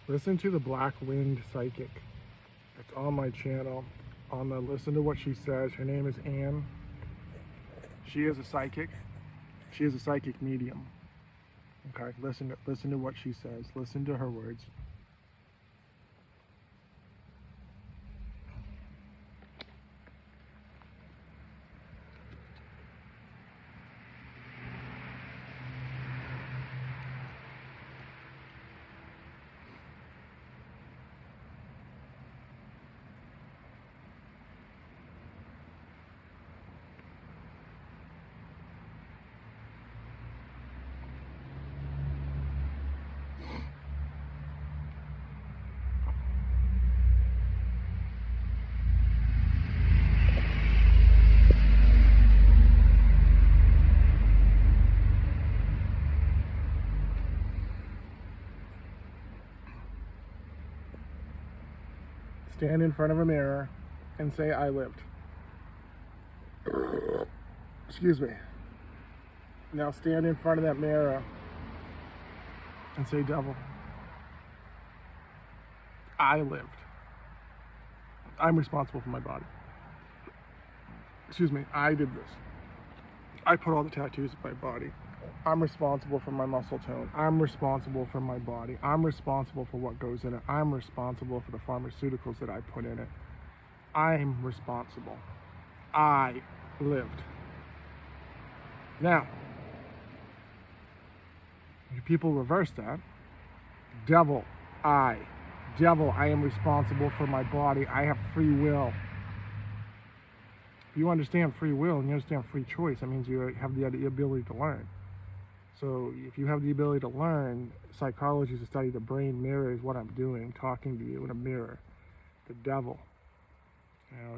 Listen to the Black Wind Psychic. It's on my channel. Listen to what she says. Her name is Anne. She is a psychic. She is a psychic medium. Okay, listen to what she says. Listen to her words. Stand in front of a mirror and say, I lived. Excuse me. Now stand in front of that mirror and say, devil, I lived. I'm responsible for my body. Excuse me, I did this. I put all the tattoos on my body. I'm responsible for my muscle tone. I'm responsible for my body. I'm responsible for what goes in it. I'm responsible for the pharmaceuticals that I put in it. I'm responsible. I lived. Now, you people reverse that. Devil, I am responsible for my body. I have free will. If you understand free will and you understand free choice, that means you have the ability to learn. So if you have the ability to learn, psychology is a study. The brain mirrors what I'm doing, talking to you in a mirror. The devil.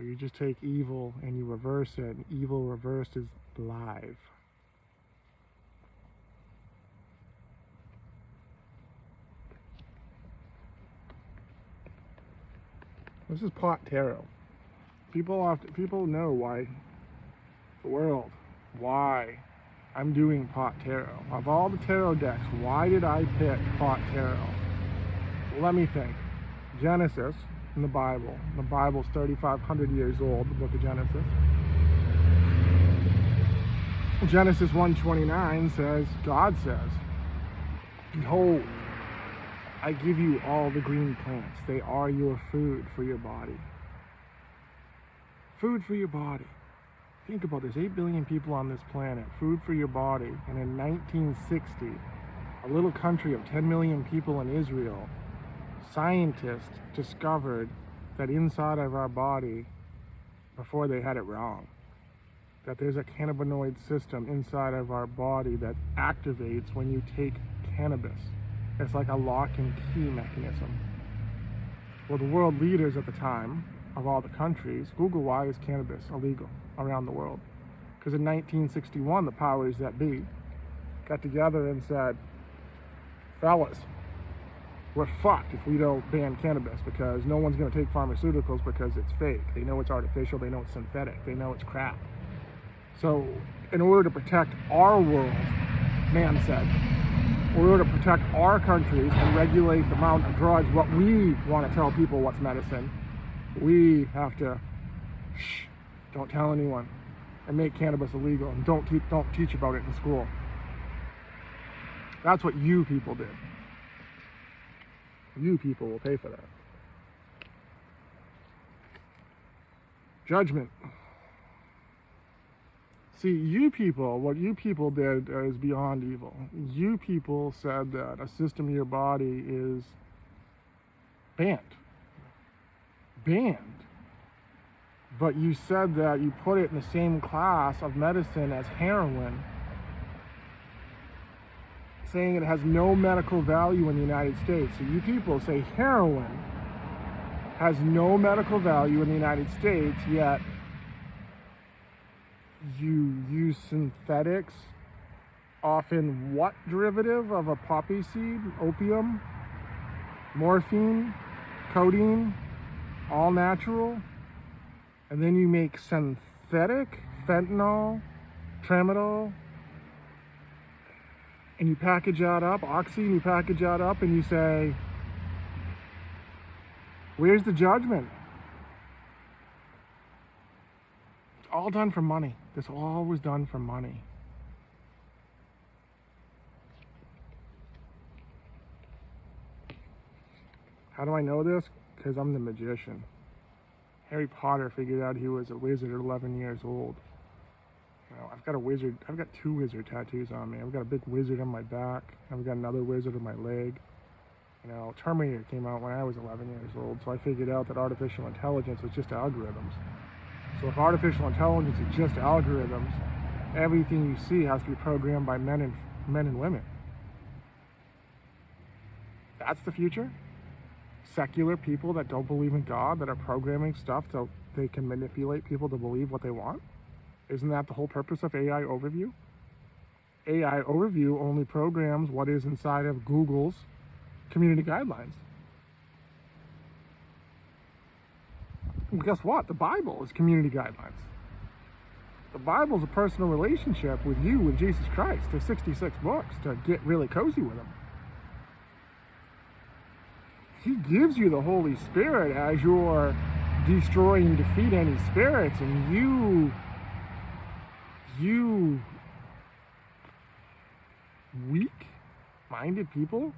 You just take evil and you reverse it, and evil reversed is live. This is pot tarot. People know why the world, why I'm doing pot tarot. Of all the tarot decks, why did I pick pot tarot? Well, let me think. Genesis in the Bible. The Bible's 3,500 years old, the book of Genesis. Genesis 1:29 says, God says, behold, I give you all the green plants. They are your food for your body. Food for your body. Think about this, 8 billion people on this planet, food for your body. And in 1960, a little country of 10 million people in Israel, scientists discovered that inside of our body, before they had it wrong, that there's a cannabinoid system inside of our body that activates when you take cannabis. It's like a lock and key mechanism. Well, the world leaders at the time of all the countries, Google, why is cannabis illegal around the world? Because in 1961, the powers that be got together and said, fellas, we're fucked if we don't ban cannabis, because no one's going to take pharmaceuticals because it's fake. They know it's artificial, they know it's synthetic, they know it's crap. So in order to protect our world, man said, in order to protect our countries and regulate the amount of drugs, what we want to tell people what's medicine, we have to don't tell anyone, and make cannabis illegal, and don't teach about it in school. That's what you people did. You people will pay for that. Judgment. See, you people, what you people did is beyond evil. You people said that a system of your body is banned. But you said that you put it in the same class of medicine as heroin, saying it has no medical value in the United States. So you people say heroin has no medical value in the United States, yet you use synthetics, often what derivative of a poppy seed? Opium, morphine, codeine, all natural. And then you make synthetic fentanyl, tramadol, and you package that up, oxy, and you package that up, and you say, Where's the judgment? It's all done for money. This all was done for money. How do I know this? Because I'm the magician. Harry Potter figured out he was a wizard at 11 years old. I've got two wizard tattoos on me. I've got a big wizard on my back. I've got another wizard on my leg. Terminator came out when I was 11 years old, so I figured out that artificial intelligence was just algorithms. So if artificial intelligence is just algorithms, everything you see has to be programmed by men and women. That's the future? Secular people that don't believe in God, that are programming stuff so they can manipulate people to believe what they want? Isn't that the whole purpose of AI Overview? AI Overview only programs what is inside of Google's community guidelines. Well, guess what? The Bible is community guidelines. The Bible is a personal relationship with you and Jesus Christ. There's 66 books to get really cozy with him. He gives you the Holy Spirit as you're destroying and defeat any spirits, and you weak-minded people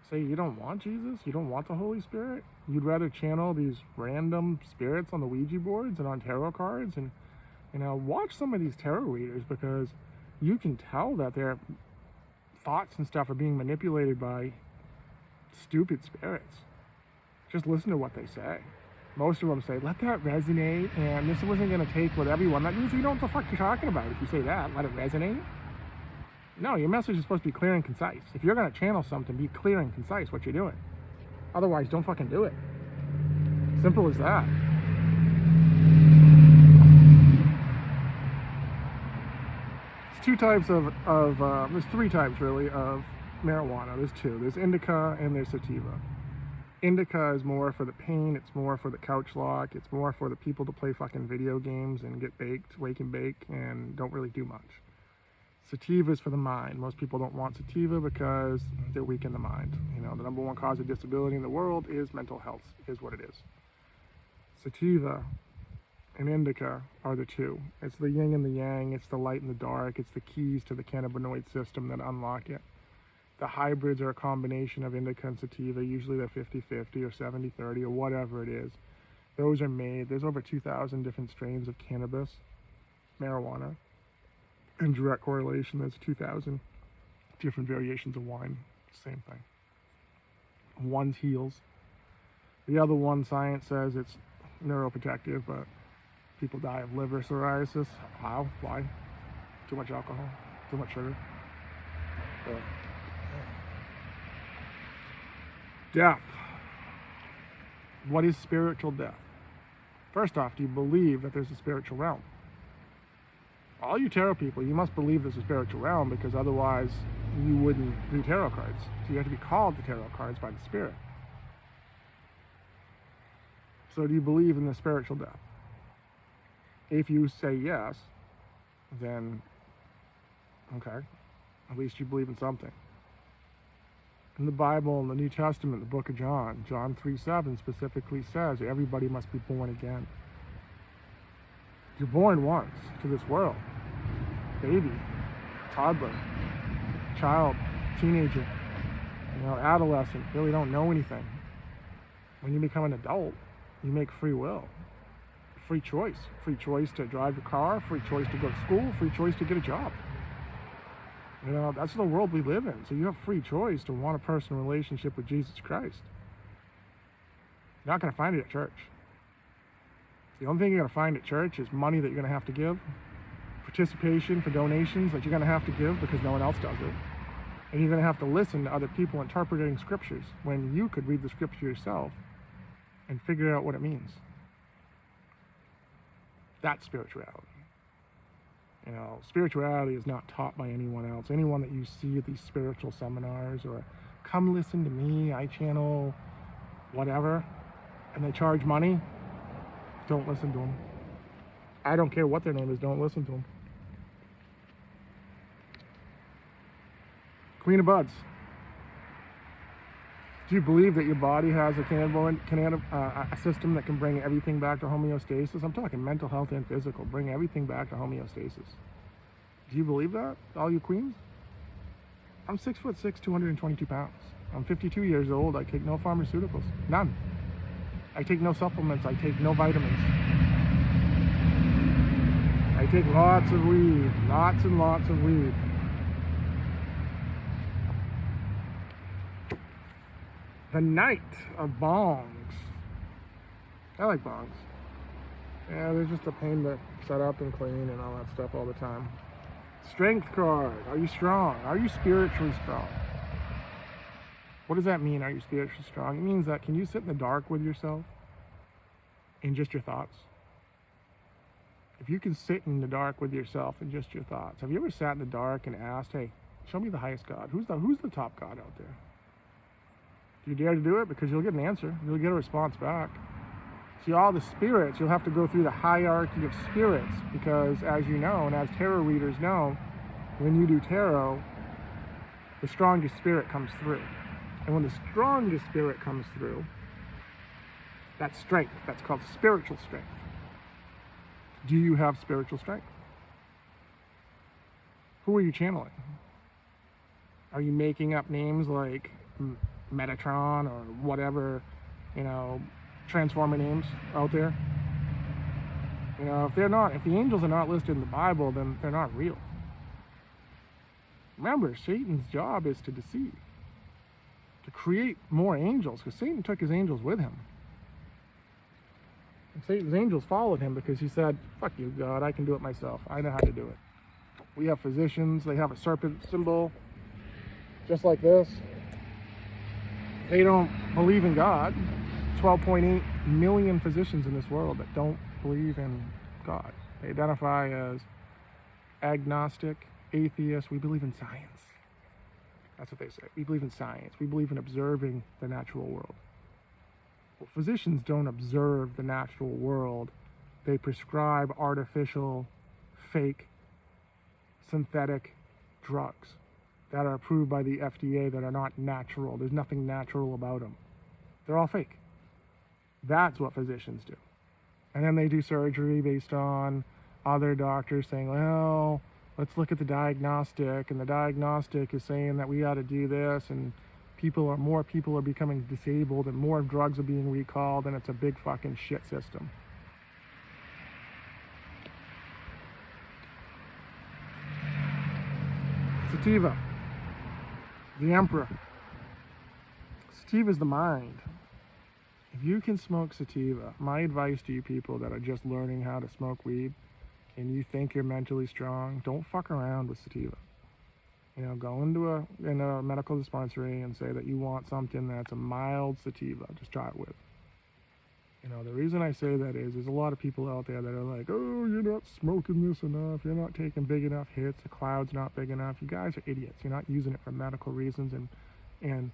say you don't want Jesus, you don't want the Holy Spirit. You'd rather channel these random spirits on the Ouija boards and on tarot cards. And watch some of these tarot readers, because you can tell that their thoughts and stuff are being manipulated by stupid spirits. Just listen to what they say. Most of them say, let that resonate, and this wasn't going to take with everyone. That means you know what the fuck you're talking about if you say that. Let it resonate. No, your message is supposed to be clear and concise. If you're going to channel something, be clear and concise what you're doing. Otherwise, don't fucking do it. Simple as that. There's two types there's three types really of marijuana. There's two. There's indica and there's sativa. Indica is more for the pain, it's more for the couch lock, it's more for the people to play fucking video games and get baked, wake and bake, and don't really do much. Sativa is for the mind. Most people don't want sativa because they're weak in the mind. The number one cause of disability in the world is mental health, is what it is. Sativa and indica are the two. It's the yin and the yang, it's the light and the dark, it's the keys to the cannabinoid system that unlock it. The hybrids are a combination of indica and sativa. Usually they're 50-50 or 70-30 or whatever it is. Those are made. There's over 2,000 different strains of cannabis, marijuana. In direct correlation, there's 2,000 different variations of wine. Same thing. One heals. The other one, science says it's neuroprotective, but people die of liver cirrhosis. How? Why? Too much alcohol? Too much sugar? Death. What is spiritual death? First off, do you believe that there's a spiritual realm? All you tarot people, you must believe there's a spiritual realm, because otherwise you wouldn't do tarot cards. So you have to be called to tarot cards by the spirit. So do you believe in the spiritual death? If you say yes, then okay, at least you believe in something. In the Bible, in the New Testament, the book of John, John 3:7 specifically says everybody must be born again. You're born once to this world. Baby, toddler, child, teenager, adolescent, really don't know anything. When you become an adult, you make free will. Free choice to drive your car, free choice to go to school, free choice to get a job. That's the world we live in. So you have free choice to want a personal relationship with Jesus Christ. You're not going to find it at church. The only thing you're going to find at church is money that you're going to have to give, participation for donations that you're going to have to give because no one else does it. And you're going to have to listen to other people interpreting scriptures when you could read the scripture yourself and figure out what it means. That's spirituality. Spirituality is not taught by anyone else. Anyone that you see at these spiritual seminars or come listen to me, I channel whatever, and they charge money, don't listen to them. I don't care what their name is, don't listen to them. Queen of Buds. Do you believe that your body has a system that can bring everything back to homeostasis? I'm talking mental health and physical. Bring everything back to homeostasis. Do you believe that, all you queens? I'm 6'6", 222 pounds. I'm 52 years old. I take no pharmaceuticals. None. I take no supplements. I take no vitamins. I take lots of weed. Lots and lots of weed. The night of bongs. I like bongs. Yeah, they're just a pain to set up and clean and all that stuff all the time. Strength card. Are you strong? Are you spiritually strong? What does that mean, are you spiritually strong? It means that can you sit in the dark with yourself in just your thoughts? If you can sit in the dark with yourself and just your thoughts. Have you ever sat in the dark and asked, hey, show me the highest God? Who's the top God out there? Do you dare to do it? Because you'll get an answer. You'll get a response back. See, all the spirits, you'll have to go through the hierarchy of spirits, because as you know, and as tarot readers know, when you do tarot, the strongest spirit comes through. And when the strongest spirit comes through, that's strength. That's called spiritual strength. Do you have spiritual strength? Who are you channeling? Are you making up names like Metatron or whatever, transformer names out there? If the angels are not listed in the Bible, then they're not real. Remember, Satan's job is to deceive, to create more angels, because Satan took his angels with him. And Satan's angels followed him because he said, fuck you, God, I can do it myself. I know how to do it. We have physicians, they have a serpent symbol, just like this. They don't believe in God. 12.8 million physicians in this world that don't believe in God. They identify as agnostic, atheist. We believe in science. That's what they say. We believe in science. We believe in observing the natural world. Well, physicians don't observe the natural world. They prescribe artificial, fake, synthetic drugs that are approved by the FDA that are not natural. There's nothing natural about them. They're all fake. That's what physicians do. And then they do surgery based on other doctors saying, well, let's look at the diagnostic, and the diagnostic is saying that we ought to do this, and more people are becoming disabled, and more drugs are being recalled, and it's a big fucking shit system. Sativa, the emperor. Sativa is the mind. If you can smoke sativa, my advice to you people that are just learning how to smoke weed, and you think you're mentally strong, don't fuck around with sativa. Go into a medical dispensary and say that you want something that's a mild sativa. Just try it with. The reason I say that is there's a lot of people out there that are like, oh, you're not smoking this enough. You're not taking big enough hits. The cloud's not big enough. You guys are idiots. You're not using it for medical reasons and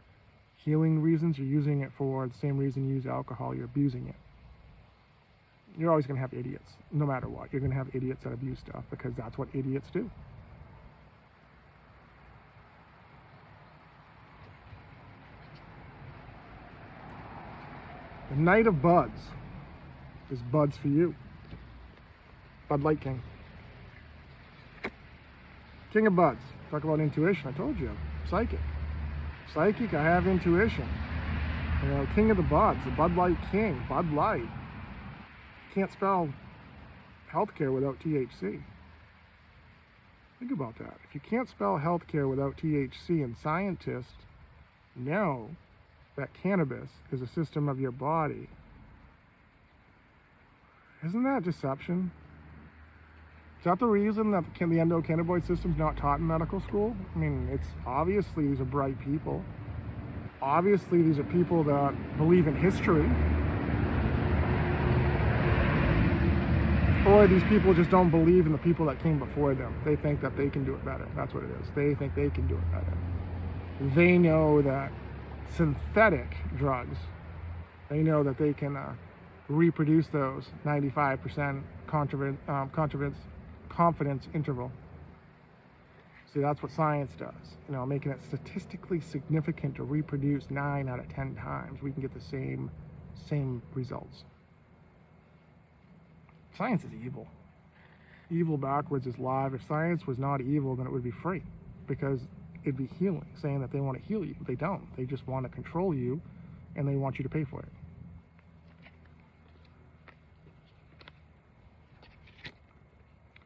healing reasons. You're using it for the same reason you use alcohol. You're abusing it. You're always going to have idiots, no matter what. You're going to have idiots that abuse stuff because that's what idiots do. The Night of Buds is buds for you. Bud Light King. King of Buds. Talk about intuition. I told you. Psychic. Psychic, I have intuition. King of the Buds. The Bud Light King. Bud Light. Can't spell healthcare without THC. Think about that. If you can't spell healthcare without THC, and scientists know that cannabis is a system of your body, isn't that deception? Is that the reason that the endocannabinoid system is not taught in medical school? I mean, it's obviously these are bright people. Obviously these are people that believe in history. Or these people just don't believe in the people that came before them. They think that they can do it better. That's what it is. They think they can do it better. They know that synthetic drugs, they know that they can reproduce those 95% confidence interval. See, that's what science does. Making it statistically significant to reproduce 9 out of 10 times, we can get the same results. Science is evil. Evil backwards is live. If science was not evil, then it would be free, because it'd be healing, saying that they want to heal you. They don't. They just want to control you, and they want you to pay for it.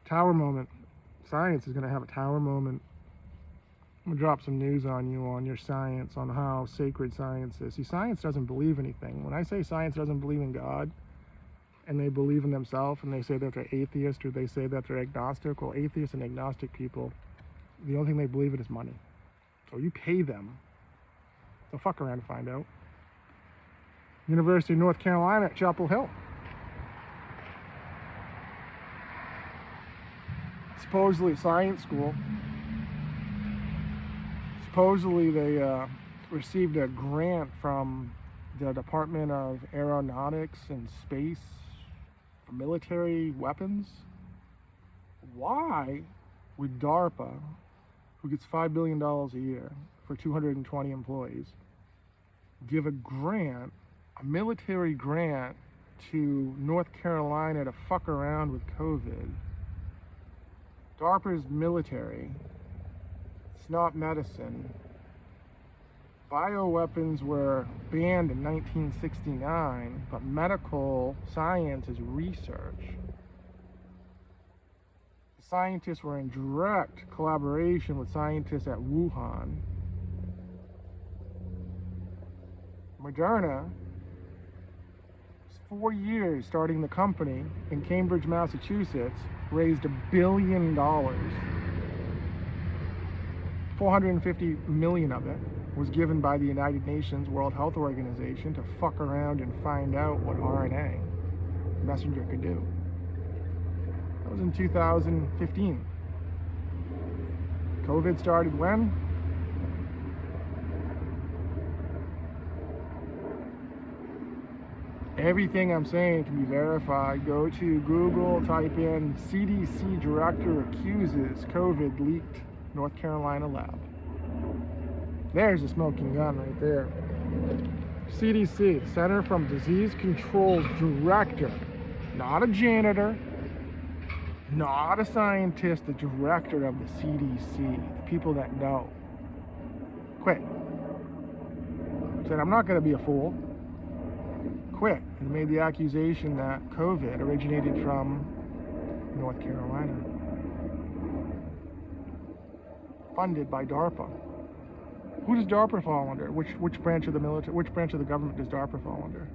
Tower moment. Science is going to have a tower moment. I'm going to drop some news on you on your science, on how sacred science is. See, science doesn't believe anything. When I say science doesn't believe in God, and they believe in themselves, and they say that they're atheist, or they say that they're agnostic, well, atheists and agnostic people, the only thing they believe in is money. So you pay them, they'll fuck around and find out. University of North Carolina at Chapel Hill. Supposedly science school. Supposedly they received a grant from the Department of Aeronautics and Space for military weapons. Why would DARPA, who gets $5 billion a year for 220 employees, give a grant, a military grant, to North Carolina to fuck around with COVID? DARPA's military. It's not medicine. Bioweapons were banned in 1969, but medical science is research. The scientists were in direct collaboration with scientists at Wuhan. Moderna, 4 years starting the company in Cambridge, Massachusetts, raised $1 billion. 450 million of it was given by the United Nations World Health Organization to fuck around and find out what RNA messenger could do. That was in 2015. COVID started when? Everything I'm saying can be verified. Go to Google, type in CDC director accuses COVID leaked North Carolina lab. There's a smoking gun right there. CDC, Center from Disease Control's director, not a janitor, not a scientist, the director of the CDC, the people that know. Quit. Said, I'm not going to be a fool. Quit. And made the accusation that COVID originated from North Carolina. Funded by DARPA. Who does DARPA fall under? Which branch of the military, which branch of the government does DARPA fall under?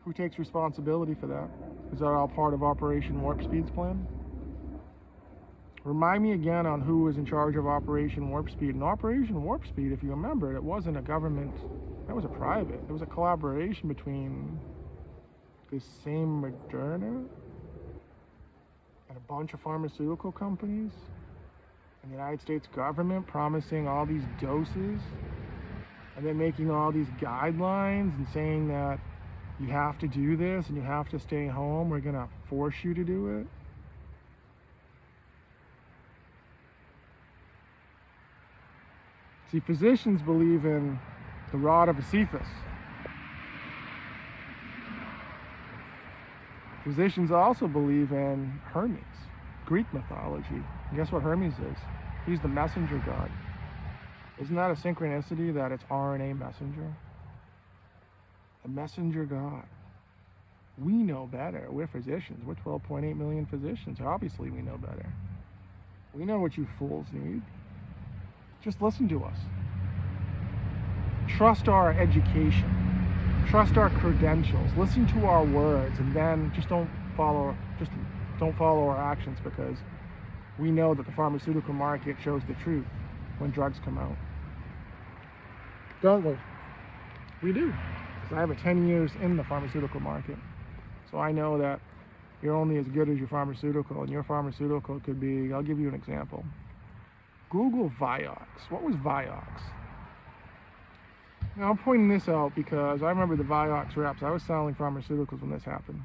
Who takes responsibility for that? Is that all part of Operation Warp Speed's plan? Remind me again on who was in charge of Operation Warp Speed. And Operation Warp Speed, if you remember, it wasn't a government, that was a private. It was a collaboration between this same Moderna and a bunch of pharmaceutical companies and the United States government, promising all these doses and then making all these guidelines and saying that you have to do this and you have to stay home. We're going to force you to do it. See, physicians believe in the rod of Sisyphus. Physicians also believe in Hermes, Greek mythology. And guess what Hermes is? He's the messenger god. Isn't that a synchronicity that it's RNA messenger? The messenger god. We know better. We're physicians. We're 12.8 million physicians. Obviously we know better. We know what you fools need. Just listen to us. Trust our education. Trust our credentials. Listen to our words, and then just don't follow our actions, because we know that the pharmaceutical market shows the truth when drugs come out. Don't we? We do. Because I have 10 years in the pharmaceutical market. So I know that you're only as good as your pharmaceutical, and your pharmaceutical could be, I'll give you an example. Google Vioxx. What was Vioxx? Now I'm pointing this out because I remember the Vioxx reps. I was selling pharmaceuticals when this happened.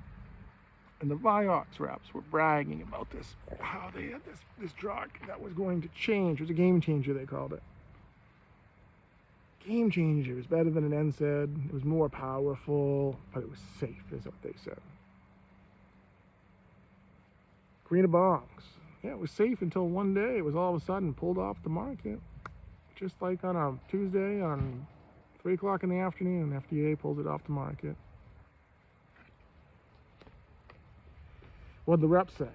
And the Vioxx reps were bragging about this, how they had this drug that was going to change. It was a game changer, they called it. Game changer. It was better than an NSAID. It was more powerful, but it was safe, is what they said. Karina Bongs. Yeah, it was safe until one day it was all of a sudden pulled off the market. Just like on a Tuesday on 3 o'clock in the afternoon, FDA pulls it off the market. What'd the rep say?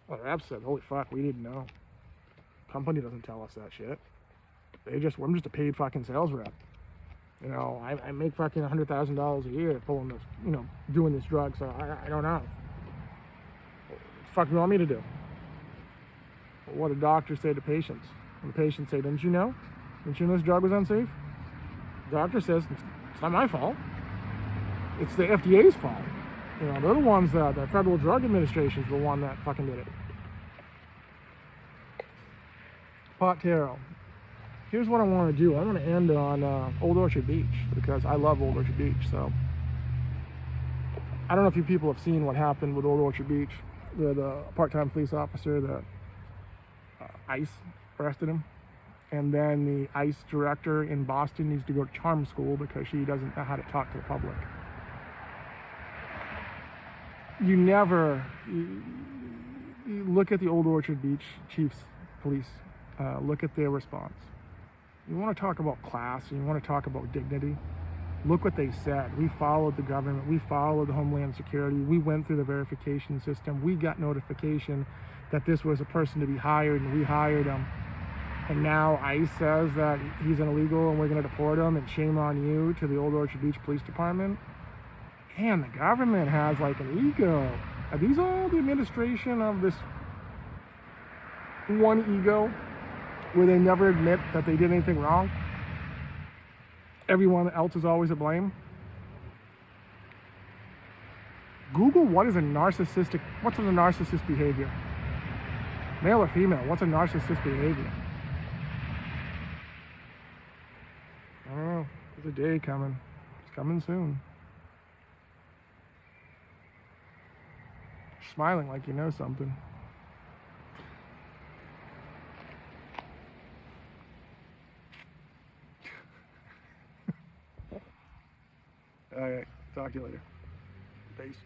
Well, the rep said, holy fuck, we didn't know. Company doesn't tell us that shit. I'm just a paid fucking sales rep. You know, I make fucking $100,000 a year pulling this, you know, doing this drug, so I don't know. What the fuck do you want me to do? What do doctors say to patients? When the patients say, didn't you know? Didn't you know this drug was unsafe? The doctor says, it's not my fault. It's the FDA's fault. You know, they're the ones that the Federal Drug Administration is the one that fucking did it. Pot Taro. Here's what I want to do. I want to end on Old Orchard Beach because I love Old Orchard Beach. So I don't know if you people have seen what happened with Old Orchard Beach. The part-time police officer, the ICE arrested him. And then the ICE director in Boston needs to go to charm school because she doesn't know how to talk to the public. You look at the Old Orchard Beach Chiefs Police, look at their response. You want to talk about class, and you want to talk about dignity. Look what they said. We followed the government, we followed the Homeland Security, we went through the verification system, we got notification that this was a person to be hired, and we hired him. And now ICE says that he's an illegal and we're going to deport him, and shame on you to the Old Orchard Beach Police Department. Man, the government has like an ego. Are these all the administration of this one ego where they never admit that they did anything wrong? Everyone else is always to blame. Google what's a narcissist behavior? Male or female, what's a narcissist behavior? I don't know. There's a day coming. It's coming soon. Smiling like you know something. All right, talk to you later. Peace.